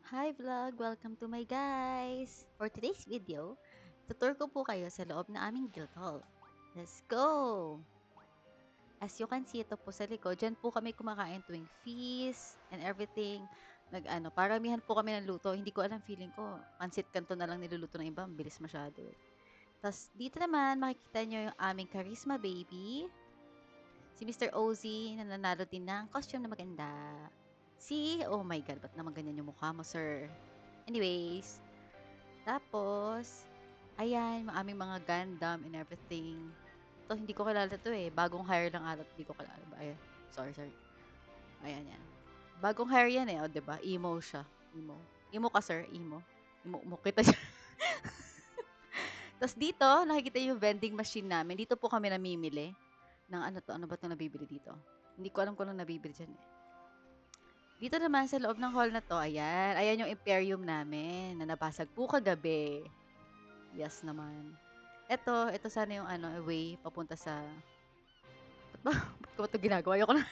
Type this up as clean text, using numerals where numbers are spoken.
Hi vlog! Welcome to my guys! For today's video, tutur ko po kayo sa loob ng aming guild hall. Let's go! As you can see, ito po sa likod, dyan po kami kumakain tuwing feast and everything. Paramihan po kami ng luto. Hindi ko alam, feeling ko, pansit kanto na lang niluluto ng iba. Bilis masyado. Tapos dito naman, makikita nyo yung aming charisma baby. Si Mr. Ozzy, na nanalo din ng costume na maganda. Oh my god, ba't naman ganyan yung mukha mo, sir? Anyways, tapos, ayan, yung aming mga Gundam and everything. Ito, hindi ko kilala to eh. Bagong hire lang ata. Hindi ko kilala ba? Ayan. Sorry. Ayan, yan. Bagong hire yan eh. O, diba? Emo siya. Emo. Emo ka, sir. Emo. Emo kita siya. Tapos dito, nakikita yung vending machine namin. Dito po kami namimili ng ano to. Ano ba itong nabibili dito? Hindi ko alam kung anong nabibili dyan eh. Dito naman sa loob ng hall na to, ayan. Ayan yung Imperium namin na nabasag po kagabi. Yes naman. Ito sana yung way papunta sa... Ba't ko ba ito ginagawa? Ayoko na.